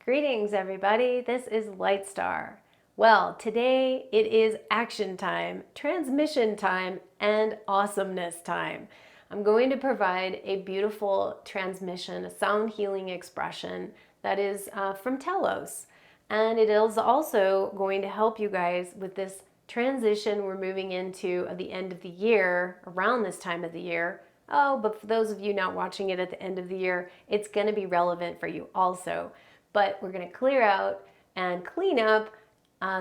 Greetings everybody, this is LIGHTSTAR. Well, today it is action time, transmission time, and awesomeness time. I'm going to provide a beautiful transmission, a sound healing expression that is from Telos. And it is also going to help you guys with this transition we're moving into at the end of the year, around this time of the year. Oh, but for those of you not watching it at the end of the year, it's going to be relevant for you also. But we're going to clear out and clean up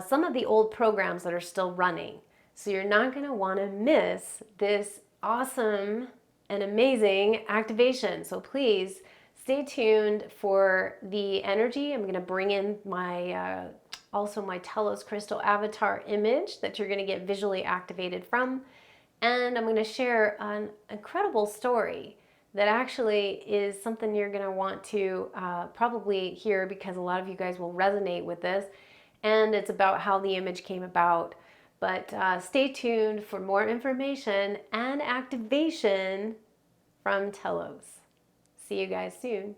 some of the old programs that are still running. So you're not going to want to miss this awesome and amazing activation. So please stay tuned for the energy. I'm going to bring in my also my Telos Crystal Avatar image that you're going to get visually activated from. And I'm going to share an incredible story that actually is something you're going to want to probably hear, because a lot of you guys will resonate with this. And it's about how the image came about. But stay tuned for more information and activation from Telos. See you guys soon.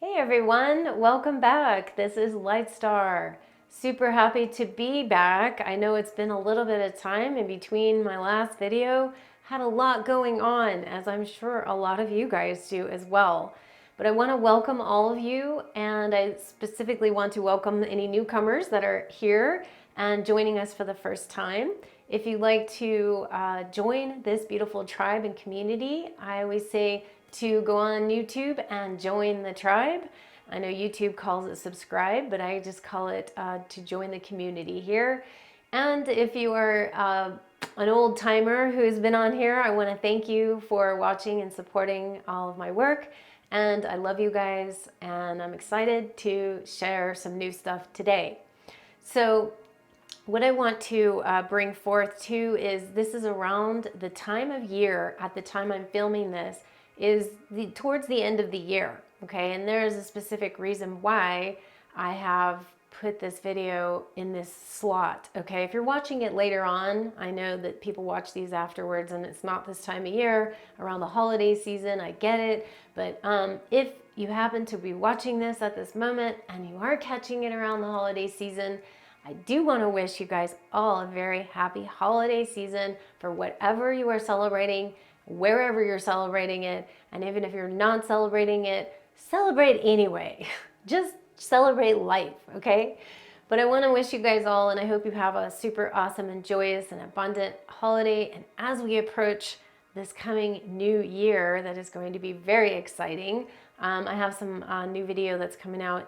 Hey everyone, welcome back. This is LIGHTSTAR. Super happy to be back. I know it's been a little bit of time in between my last video. Had a lot going on, as I'm sure a lot of you guys do as well. But I want to welcome all of you, and I specifically want to welcome any newcomers that are here and joining us for the first time. If you'd like to join this beautiful tribe and community, I always say to go on YouTube and join the tribe. I know YouTube calls it subscribe, but I just call it to join the community here. And if you are an old timer who's been on here, I want to thank you for watching and supporting all of my work. And I love you guys, and I'm excited to share some new stuff today. So what I want to bring forth too is this is around the time of year, at the time I'm filming this, is towards the end of the year, okay? And there is a specific reason why I have put this video in this slot, okay? If you're watching it later on, I know that people watch these afterwards and it's not this time of year, around the holiday season, I get it. But if you happen to be watching this at this moment and you are catching it around the holiday season, I do want to wish you guys all a very happy holiday season for whatever you are celebrating, wherever you're celebrating it. And even if you're not celebrating it, celebrate anyway. Just celebrate life, okay? But I want to wish you guys all, and I hope you have a super awesome and joyous and abundant holiday. And as we approach this coming new year, that is going to be very exciting. I have some new video that's coming out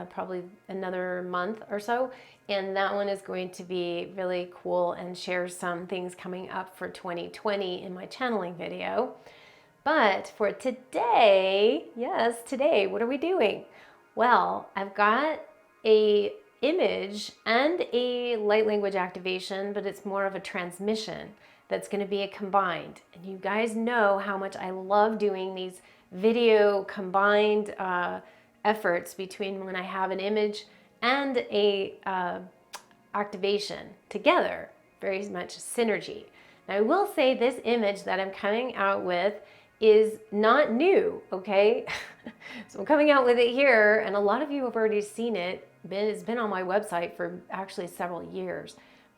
probably another month or so, and that one is going to be really cool and share some things coming up for 2020 in my channeling video. But for today, yes, today, what are we doing? Well, I've got a image and a light language activation, but it's more of a transmission that's going to be a combined. And you guys know how much I love doing these video combined efforts between when I have an image and a activation together. Very much synergy. Now I will say this image that I'm coming out with is not new, okay? So I'm coming out with it here, and a lot of you have already seen it. It's been on my website for actually several years.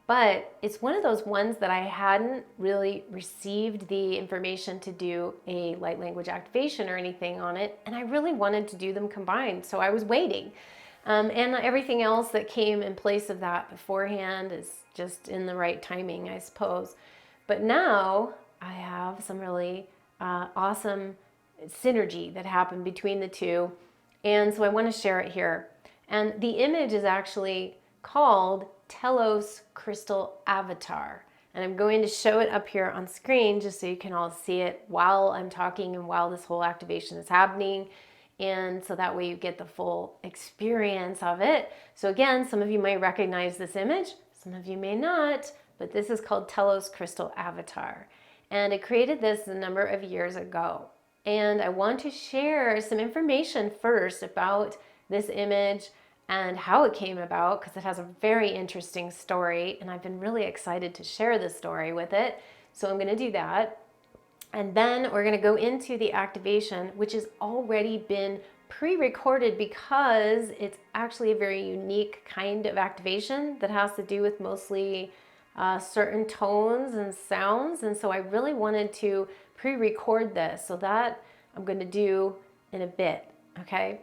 But it's one of those ones that I hadn't really received the information to do a light language activation or anything on it, and I really wanted to do them combined, so I was waiting. And everything else that came in place of that beforehand is just in the right timing, I suppose. But now I have some really awesome synergy that happened between the two, and so I want to share it here. And the image is actually called Telos Crystal Avatar, and I'm going to show it up here on screen just so you can all see it while I'm talking and while this whole activation is happening, and so that way you get the full experience of it. So again, some of you might recognize this image, some of you may not, but this is called Telos Crystal Avatar, and I created this a number of years ago. And I want to share some information first about this image and how it came about, because it has a very interesting story, and I've been really excited to share this story with it. So I'm going to do that. And then we're going to go into the activation, which has already been pre-recorded because it's actually a very unique kind of activation that has to do with mostly certain tones and sounds. And so I really wanted to pre-record this, so that I'm going to do in a bit, okay?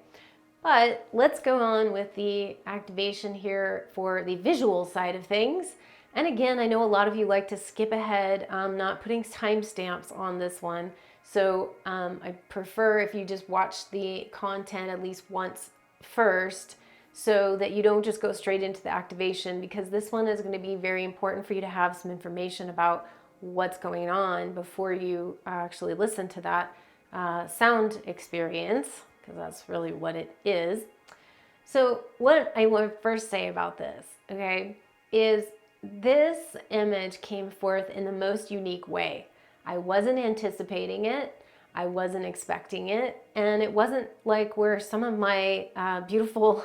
But let's go on with the activation here for the visual side of things. And again, I know a lot of you like to skip ahead. I'm not putting timestamps on this one. So I prefer if you just watch the content at least once first, so that you don't just go straight into the activation, because this one is going to be very important for you to have some information about what's going on before you actually listen to that sound experience, because that's really what it is. So what I want to first say about this, okay, is this image came forth in the most unique way. I wasn't anticipating it. I wasn't expecting it. And it wasn't like where some of my beautiful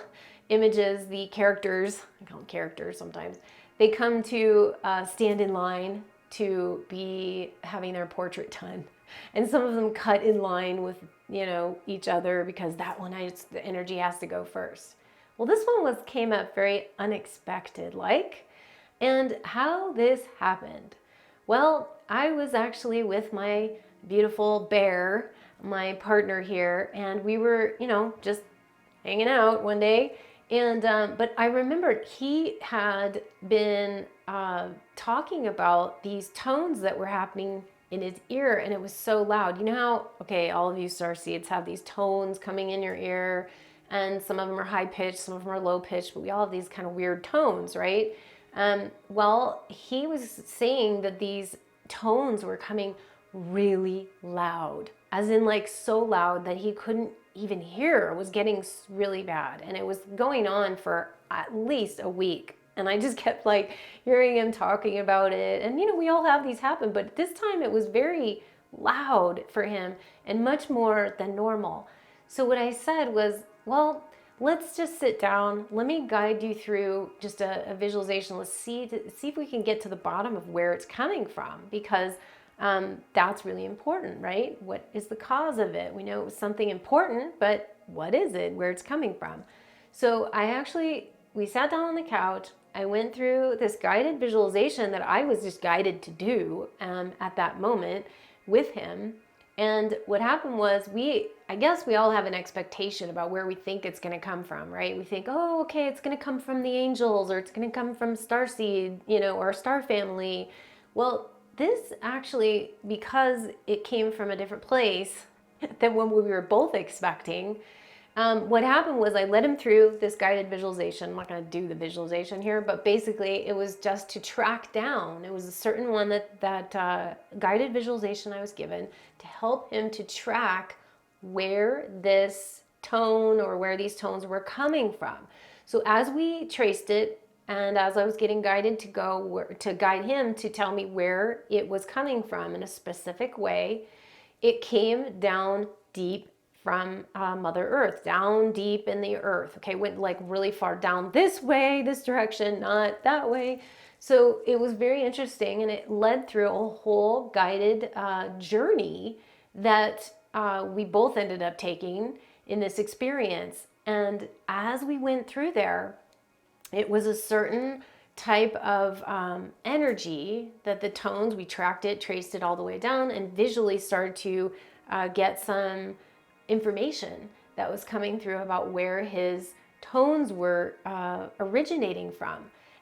images, the characters, I call them characters sometimes, they come to stand in line to be having their portrait done. And some of them cut in line with, you know, each other, because that one, the energy has to go first. Well, this one came up very unexpected like. And how this happened? Well, I was actually with my beautiful bear, my partner here, and we were, you know, just hanging out one day. And but I remembered he had been talking about these tones that were happening in his ear, and it was so loud. You know how, okay, all of you starseeds have these tones coming in your ear, and some of them are high pitched, some of them are low pitched, but we all have these kind of weird tones, right? Well, he was saying that these tones were coming really loud, as in like so loud that he couldn't even hear. It was getting really bad, and it was going on for at least a week. And I just kept like hearing him talking about it. And you know, we all have these happen, but this time it was very loud for him and much more than normal. So what I said was, well, let's just sit down. Let me guide you through just a visualization. Let's see if we can get to the bottom of where it's coming from, because that's really important, right? What is the cause of it? We know it was something important, but what is it? Where it's coming from? So we sat down on the couch. I went through this guided visualization that I was just guided to do at that moment with him. And what happened was I guess we all have an expectation about where we think it's going to come from, right? We think, oh, okay, it's going to come from the angels, or it's going to come from starseed, you know, or star family. Well, this actually, because it came from a different place than what we were both expecting, what happened was I led him through this guided visualization. I'm not going to do the visualization here, but basically it was just to track down. It was a certain one that guided visualization I was given to help him to track where this tone or where these tones were coming from. So as we traced it, and as I was getting guided to guide him to tell me where it was coming from in a specific way, it came down deep from Mother Earth, down deep in the earth. Okay, went like really far down this way, this direction, not that way. So it was very interesting, and it led through a whole guided journey that we both ended up taking in this experience. And as we went through there, it was a certain type of energy that the tones, we tracked it, traced it all the way down, and visually started to get some information that was coming through about where his tones were originating from.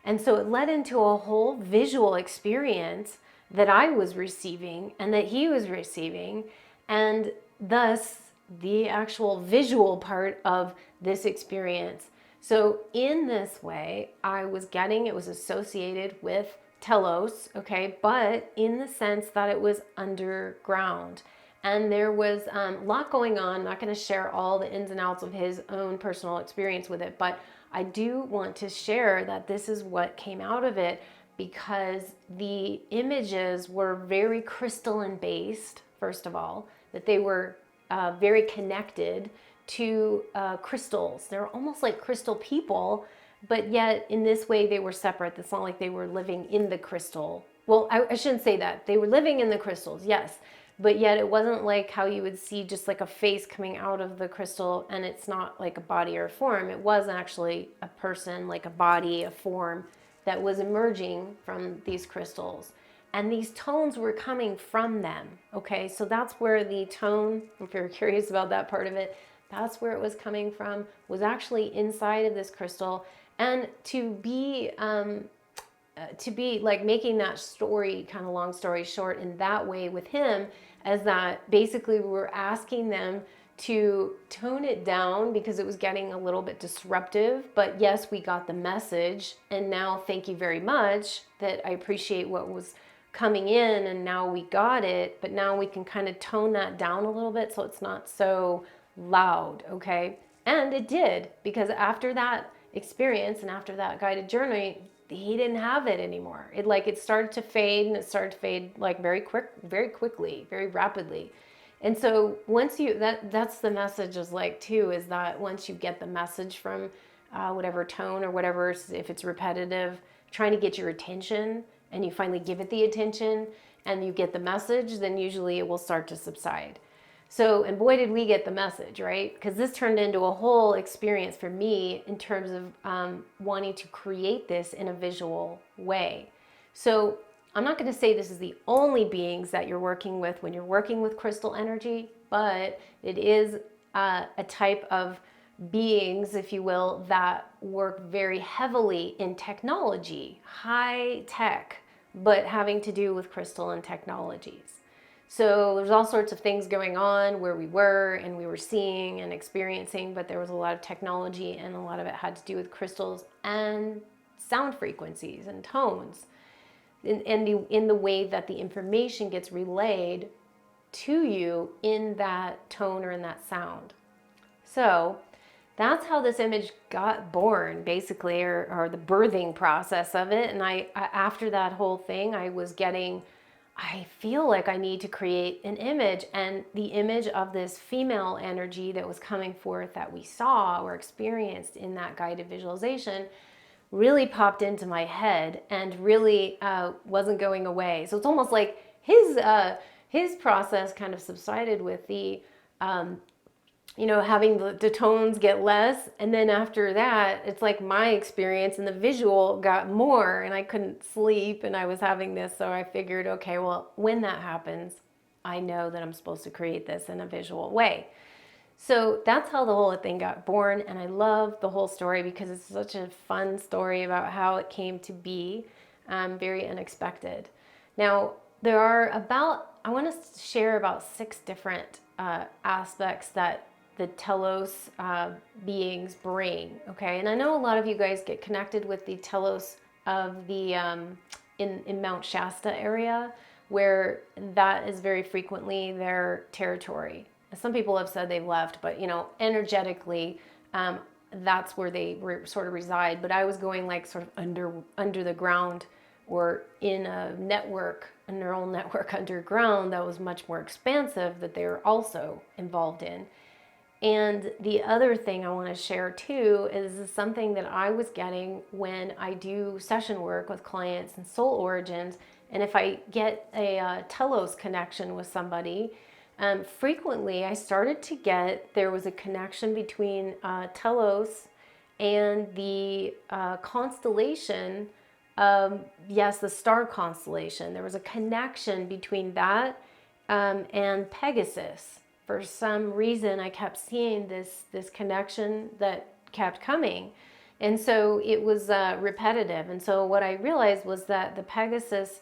And so it led into a whole visual experience that I was receiving and that he was receiving, and thus the actual visual part of this experience. So in this way, I was getting, it was associated with Telos, okay, but in the sense that it was underground. And there was a lot going on. I'm not going to share all the ins and outs of his own personal experience with it, but I do want to share that this is what came out of it, because the images were very crystalline based, first of all, that they were very connected to crystals. They're almost like crystal people, but yet in this way they were separate. It's not like they were living in the crystal. Well, I shouldn't say that. They were living in the crystals, yes, but yet it wasn't like how you would see just like a face coming out of the crystal and it's not like a body or a form. It was actually a person, like a body, a form that was emerging from these crystals. And these tones were coming from them, okay? So that's where the tone, if you're curious about that part of it, that's where it was coming from, was actually inside of this crystal. And to be like making that story, kind of long story short, in that way with him, as that basically we were asking them to tone it down because it was getting a little bit disruptive. But yes, we got the message, and now thank you very much, that I appreciate what was coming in, and now we got it, but now we can kind of tone that down a little bit so it's not so loud, okay? And it did, because after that experience and after that guided journey, he didn't have it anymore. It started to fade, and it started to fade like very quickly, very rapidly. And so once you, that's the message is like too, is that once you get the message from whatever tone or whatever, if it's repetitive, trying to get your attention, and you finally give it the attention and you get the message, then usually it will start to subside. So, and boy, did we get the message, right? Because this turned into a whole experience for me in terms of wanting to create this in a visual way. So I'm not going to say this is the only beings that you're working with when you're working with crystal energy, but it is a type of beings, if you will, that work very heavily in technology, high tech, but having to do with crystal and technologies. So there's all sorts of things going on where we were, and we were seeing and experiencing, but there was a lot of technology, and a lot of it had to do with crystals and sound frequencies and tones, in the way that the information gets relayed to you in that tone or in that sound. So that's how this image got born, basically, or the birthing process of it. And I after that whole thing, I feel like I need to create an image, and the image of this female energy that was coming forth that we saw or experienced in that guided visualization really popped into my head and really wasn't going away. So it's almost like his process kind of subsided with the having the tones get less, and then after that, it's like my experience and the visual got more, and I couldn't sleep, and I was having this, so I figured, okay, well, when that happens, I know that I'm supposed to create this in a visual way. So that's how the whole thing got born, and I love the whole story because it's such a fun story about how it came to be, very unexpected. Now, I want to share about 6 different aspects that the Telos beings bring, okay? And I know a lot of you guys get connected with the Telos of the in Mount Shasta area, where that is very frequently their territory. Some people have said they've left, but energetically, that's where they sort of reside. But I was going like sort of under the ground, or in a neural network underground that was much more expansive, that they were also involved in. And the other thing I want to share too is something that I was getting when I do session work with clients and soul origins. And if I get a Telos connection with somebody, frequently I started to get, there was a connection between Telos and the constellation, yes, the star constellation. There was a connection between that and Pegasus. For some reason, I kept seeing this connection that kept coming. And so it was repetitive. And so what I realized was that the Pegasus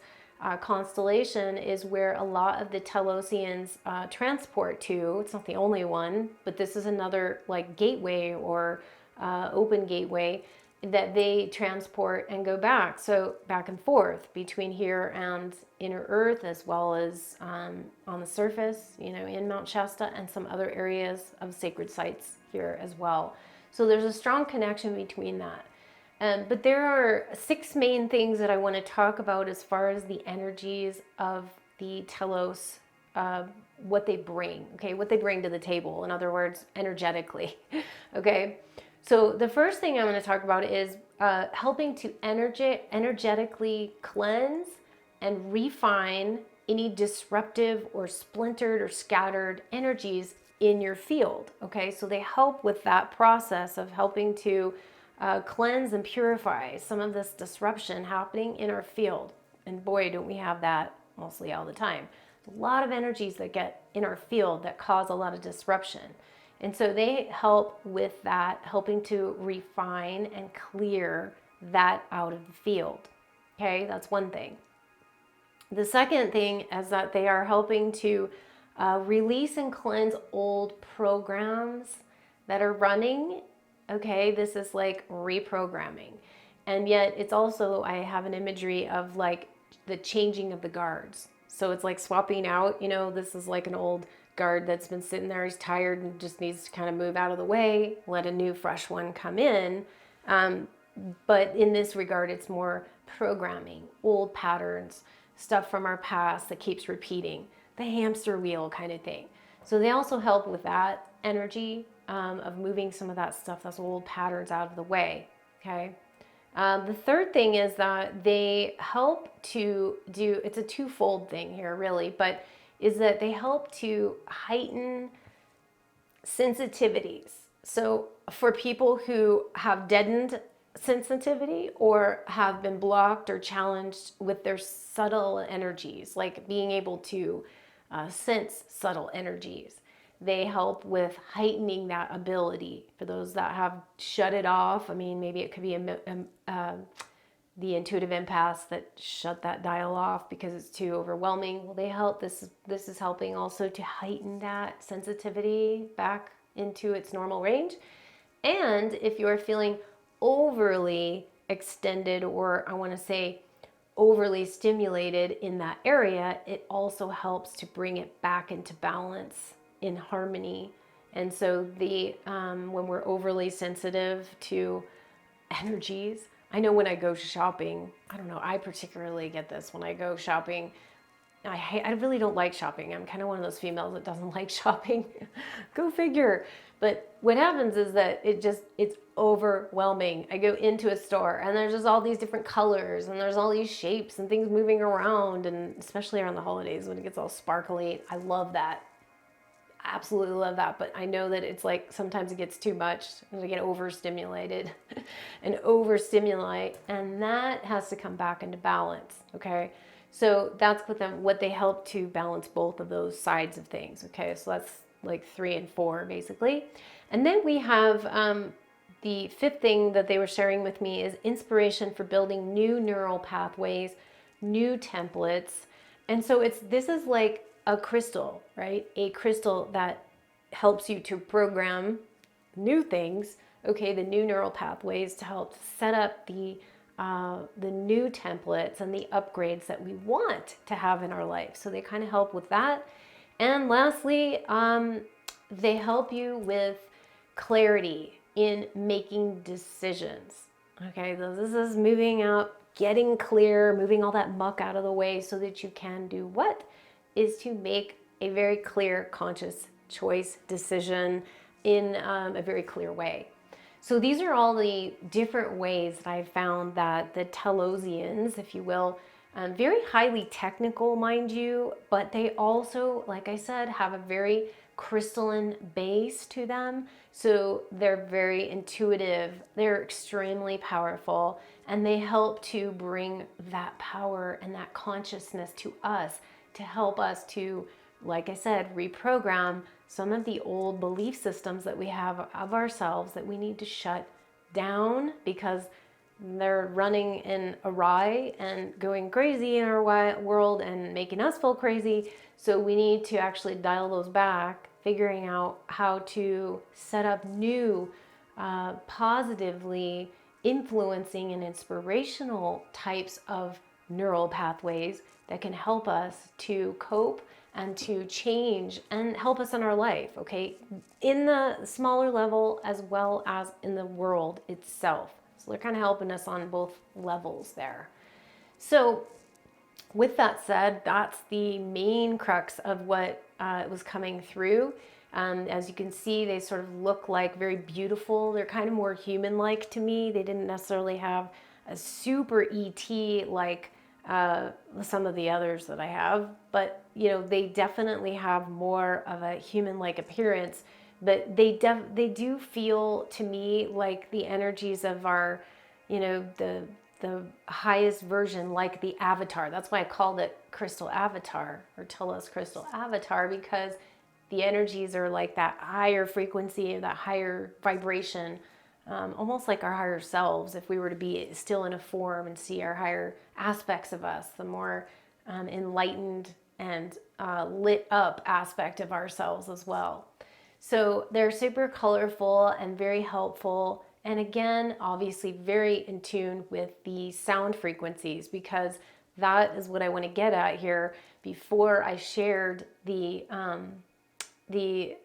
constellation is where a lot of the Telosians transport to. It's not the only one, but this is another like gateway or open gateway that they transport and go back. So back and forth between here and inner earth, as well as on the surface, in Mount Shasta and some other areas of sacred sites here as well. So there's a strong connection between that. But there are 6 main things that I want to talk about as far as the energies of the Telos what they bring, okay, what they bring to the table. In other words, energetically, okay. So the first thing I'm going to talk about is helping to energetically cleanse and refine any disruptive or splintered or scattered energies in your field. Okay, so they help with that process of helping to cleanse and purify some of this disruption happening in our field. And boy, don't we have that mostly all the time. A lot of energies that get in our field that cause a lot of disruption. And so they help with that, helping to refine and clear that out of the field. Okay, that's one thing. The second thing is that they are helping to release and cleanse old programs that are running. Okay, this is like reprogramming. And yet it's also, I have an imagery of like the changing of the guards. So it's like swapping out, you know, this is like an old guard that's been sitting there, he's tired and just needs to kind of move out of the way, let a new fresh one come in. But in this regard, it's more programming, old patterns, stuff from our past that keeps repeating, the hamster wheel kind of thing. So they also help with that energy of moving some of that stuff, those old patterns out of the way, okay? The third thing is that they help to do, it's a twofold thing here really, but is that they help to heighten sensitivities. So for people who have deadened sensitivity or have been blocked or challenged with their subtle energies, like being able to sense subtle energies, they help with heightening that ability. For those that have shut it off, I mean, maybe it could be the intuitive empaths that shut that dial off because it's too overwhelming. Well, they help. This is helping also to heighten that sensitivity back into its normal range. And if you're feeling overly extended, or I want to say overly stimulated in that area, it also helps to bring it back into balance, in harmony. And so the when we're overly sensitive to energies, I know when I go shopping, I don't know, I particularly get this when I go shopping. I really don't like shopping. I'm kind of one of those females that doesn't like shopping. Go figure. But what happens is that it's overwhelming. I go into a store and there's just all these different colors and there's all these shapes and things moving around, and especially around the holidays when it gets all sparkly. I love that. Absolutely love that, but I know that it's like sometimes it gets too much and I get overstimulated and overstimulate, and that has to come back into balance. Okay, so that's what they help to balance both of those sides of things. Okay, so that's like 3 and 4 basically. And then we have the fifth thing that they were sharing with me is inspiration for building new neural pathways, new templates. And so this is like a crystal, right? A crystal that helps you to program new things, okay, the new neural pathways to help set up the new templates and the upgrades that we want to have in our life. So they kind of help with that. And lastly, they help you with clarity in making decisions. Okay, so this is moving out, getting clear, moving all that muck out of the way so that you can do what? Is to make a very clear, conscious choice, decision in a very clear way. So these are all the different ways that I've found that the Telosians, if you will, very highly technical, mind you, but they also, like I said, have a very crystalline base to them. So they're very intuitive, they're extremely powerful, and they help to bring that power and that consciousness to us to help us to, like I said, reprogram some of the old belief systems that we have of ourselves that we need to shut down because they're running in awry and going crazy in our world and making us feel crazy. So we need to actually dial those back, figuring out how to set up new, positively influencing and inspirational types of neural pathways that can help us to cope and to change and help us in our life, okay? In the smaller level as well as in the world itself. So they're kind of helping us on both levels there. So with that said, that's the main crux of what it was coming through. As you can see, they sort of look like very beautiful. They're kind of more human-like to me. They didn't necessarily have a super ET like some of the others that I have, but you know, they definitely have more of a human-like appearance. But they do feel to me like the energies of our, you know, the highest version, like the avatar. That's why I called it Crystal Avatar or Telos Crystal Avatar, because the energies are like that higher frequency, that higher vibration, almost like our higher selves. If we were to be still in a form and see our higher aspects of us, the more enlightened and lit up aspect of ourselves as well. So they're super colorful and very helpful. And again, obviously very in tune with the sound frequencies, because that is what I want to get at here before I shared the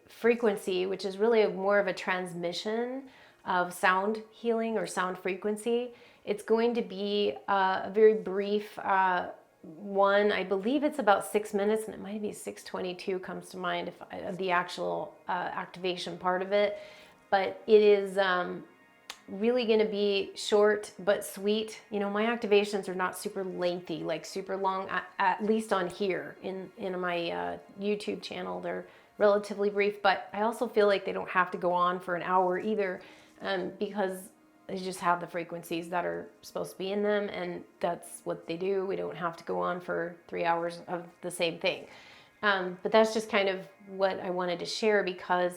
frequency, which is really more of a transmission of sound healing or sound frequency. It's going to be a very brief one. I believe it's about 6 minutes, and it might be 6:22 comes to mind of the actual activation part of it. But it is really going to be short but sweet. You know, my activations are not super lengthy, like super long, at least on here in my YouTube channel. They're relatively brief, but I also feel like they don't have to go on for an hour either, because they just have the frequencies that are supposed to be in them, and that's what they do. We don't have to go on for 3 hours of the same thing. But that's just kind of what I wanted to share, because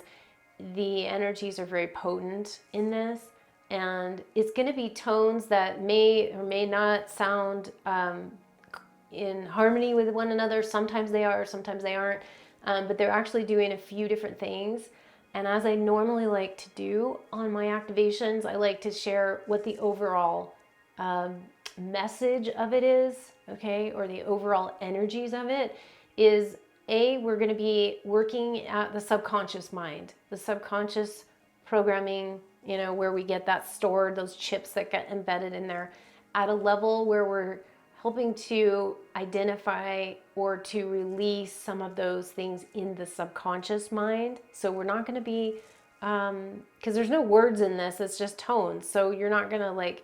the energies are very potent in this, and it's going to be tones that may or may not sound in harmony with one another. Sometimes they are, sometimes they aren't, but they're actually doing a few different things. And as I normally like to do on my activations, I like to share what the overall message of it is, okay, or the overall energies of it is. We're going to be working at the subconscious mind, the subconscious programming, you know, where we get that stored, those chips that get embedded in there, at a level where we're helping to identify or to release some of those things in the subconscious mind. So we're not going to be, because there's no words in this, it's just tones. So you're not going to like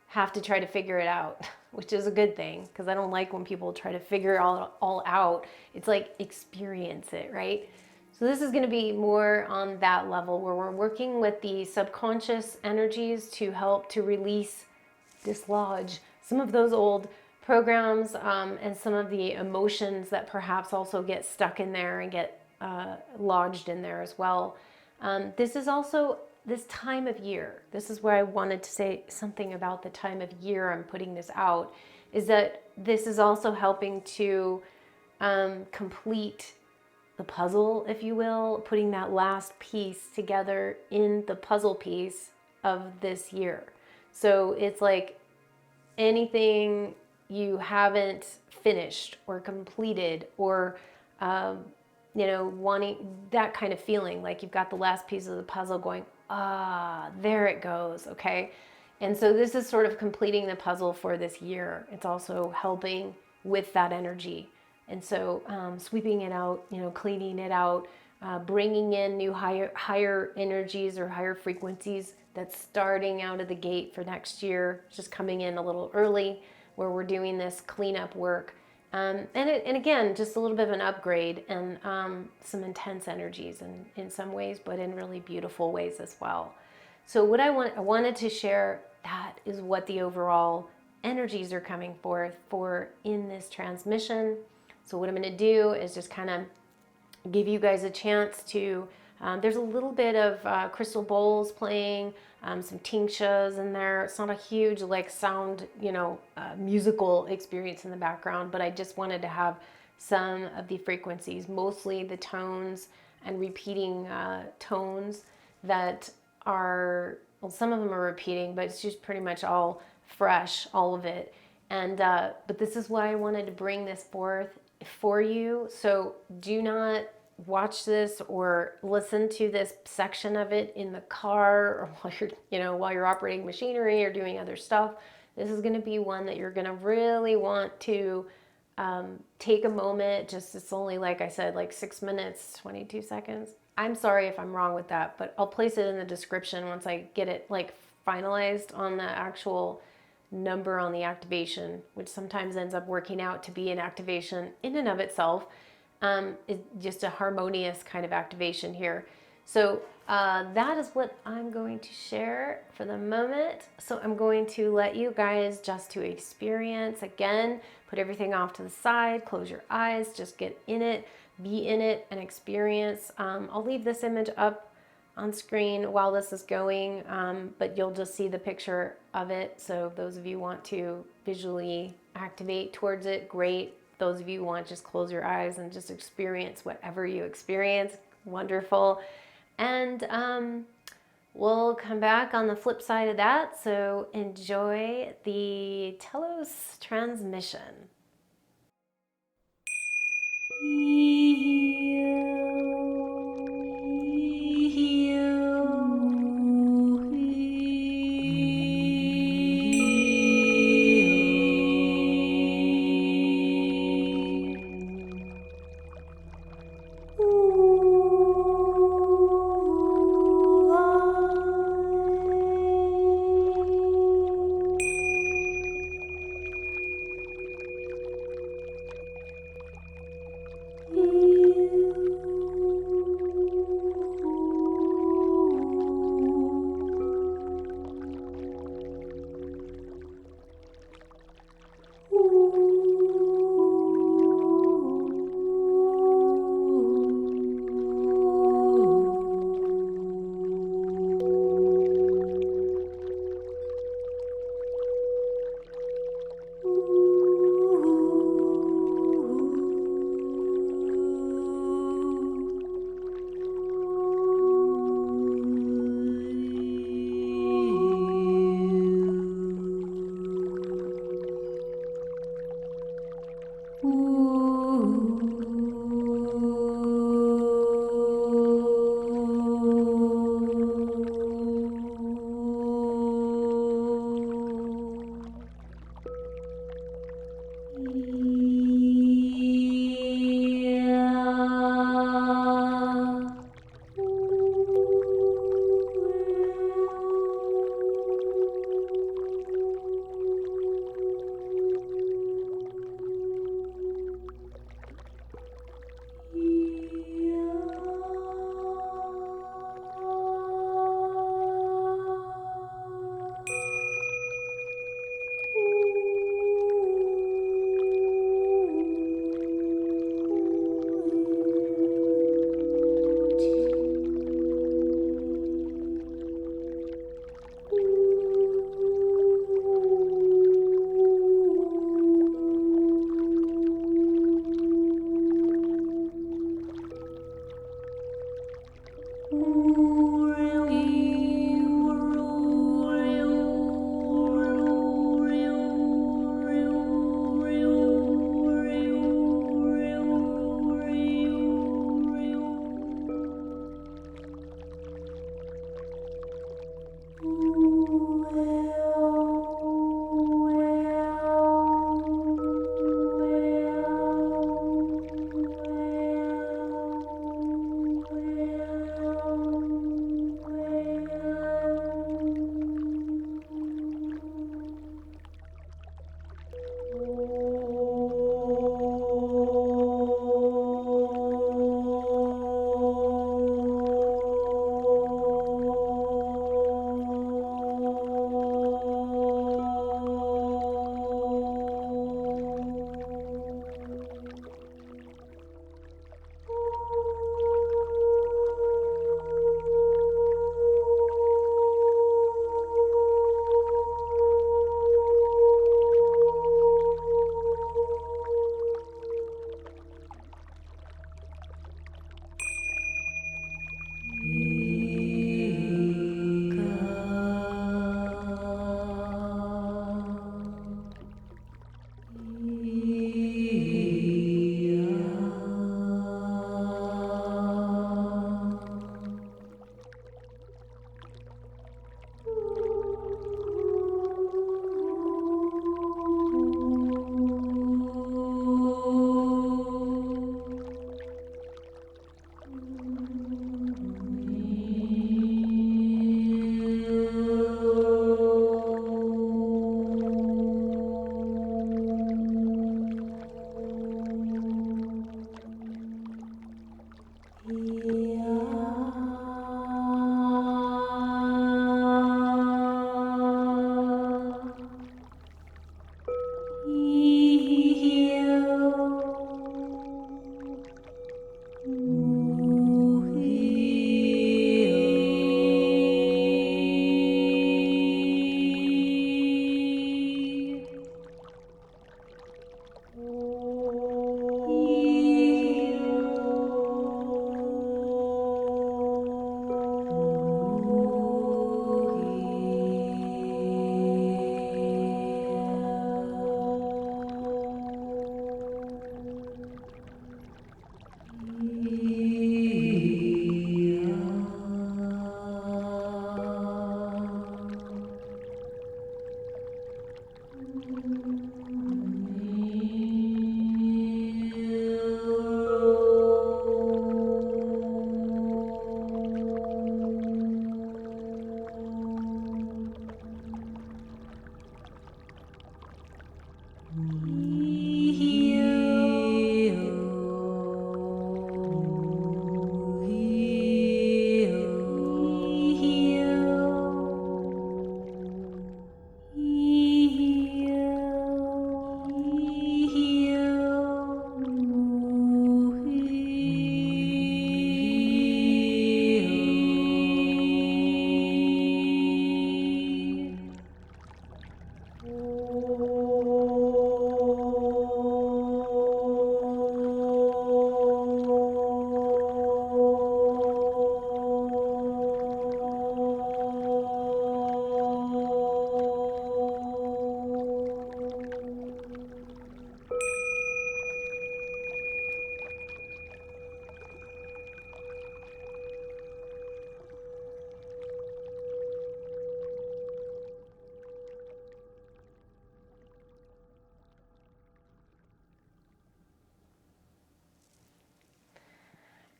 have to try to figure it out, which is a good thing, because I don't like when people try to figure it all out. It's like experience it, right? So this is going to be more on that level, where we're working with the subconscious energies to help to release, dislodge some of those old programs, and some of the emotions that perhaps also get stuck in there and get lodged in there as well. This is also this time of year. This is where I wanted to say something about the time of year I'm putting this out, is that this is also helping to complete the puzzle, if you will, putting that last piece together in the puzzle piece of this year. So it's like anything you haven't finished or completed, or you know, wanting that kind of feeling, like you've got the last piece of the puzzle going, there it goes, okay? And so this is sort of completing the puzzle for this year. It's also helping with that energy. And so sweeping it out, you know, cleaning it out, bringing in new higher energies or higher frequencies that's starting out of the gate for next year, just coming in a little early, where we're doing this cleanup work. And again, just a little bit of an upgrade, and some intense energies in some ways, but in really beautiful ways as well. So what I wanted to share, that is what the overall energies are coming forth for in this transmission. So what I'm going to do is just kind of give you guys a chance to, there's a little bit of crystal bowls playing, some tingsas in there. It's not a huge like sound, you know, musical experience in the background, but I just wanted to have some of the frequencies, mostly the tones and repeating tones that are, well, some of them are repeating, but it's just pretty much all fresh, all of it. And but this is why I wanted to bring this forth for you. So do not watch this or listen to this section of it in the car, or while you're, you know, while you're operating machinery or doing other stuff. This is going to be one that you're going to really want to take a moment, just it's only, like I said, like 6 minutes, 22 seconds. I'm sorry if I'm wrong with that, but I'll place it in the description once I get it like finalized on the actual number on the activation, which sometimes ends up working out to be an activation in and of itself. It's just a harmonious kind of activation here. So that is what I'm going to share for the moment. So I'm going to let you guys just to experience again, put everything off to the side, close your eyes, just get in it, be in it and experience. I'll leave this image up on screen while this is going, but you'll just see the picture of it. So if those of you want to visually activate towards it, great. Those of you who want, just close your eyes and just experience whatever you experience. Wonderful. And we'll come back on the flip side of that. So enjoy the Telos Transmission.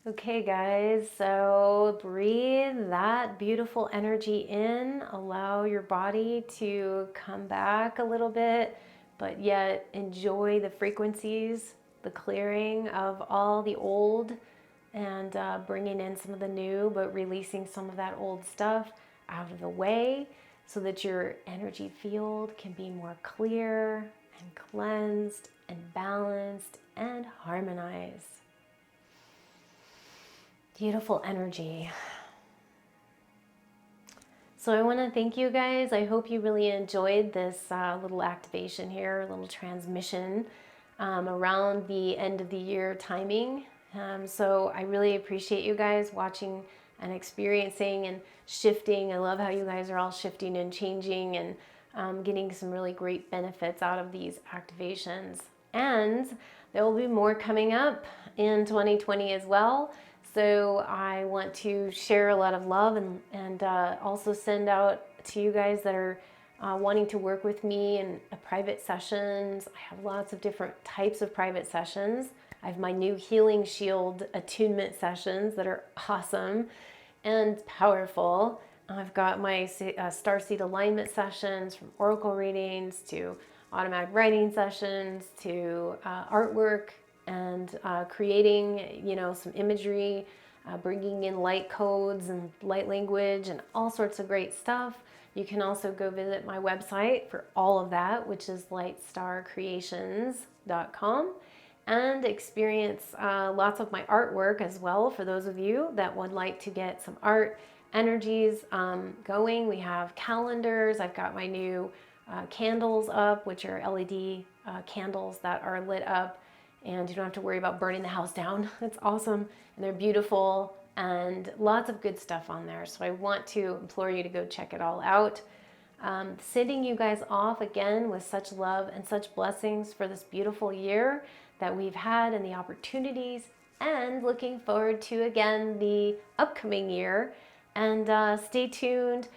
Okay, guys, so breathe that beautiful energy in. Allow your body to come back a little bit, but yet enjoy the frequencies, the clearing of all the old, and bringing in some of the new, but releasing some of that old stuff out of the way so that your energy field can be more clear and cleansed and balanced and harmonized. Beautiful energy. So I want to thank you guys. I hope you really enjoyed this little activation here, a little transmission around the end of the year timing. So I really appreciate you guys watching and experiencing and shifting. I love how you guys are all shifting and changing and getting some really great benefits out of these activations. And there will be more coming up in 2020 as well. So I want to share a lot of love and also send out to you guys that are wanting to work with me in private sessions. I have lots of different types of private sessions. I have my new Healing Shield attunement sessions that are awesome and powerful. I've got my starseed alignment sessions, from oracle readings to automatic writing sessions to artwork and creating, some imagery, bringing in light codes and light language and all sorts of great stuff. You can also go visit my website for all of that, which is LIGHTSTARCreations.com, and experience lots of my artwork as well for those of you that would like to get some art energies going. We have calendars. I've got my new candles up, which are LED candles that are lit up, and you don't have to worry about burning the house down. It's awesome, and they're beautiful, and lots of good stuff on there. So I want to implore you to go check it all out. Sending you guys off again with such love and such blessings for this beautiful year that we've had and the opportunities, and looking forward to, again, the upcoming year. And stay tuned,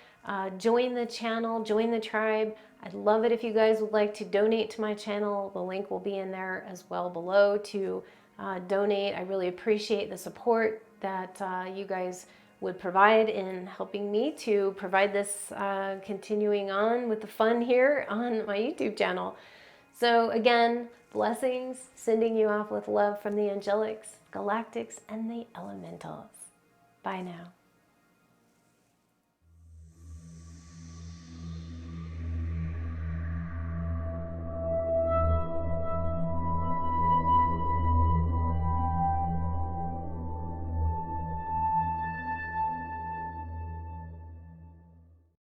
join the channel, join the tribe. I'd love it if you guys would like to donate to my channel. The link will be in there as well below to donate. I really appreciate the support that you guys would provide in helping me to provide this continuing on with the fun here on my YouTube channel. So again, blessings, sending you off with love from the angelics, galactics, and the elementals. Bye now.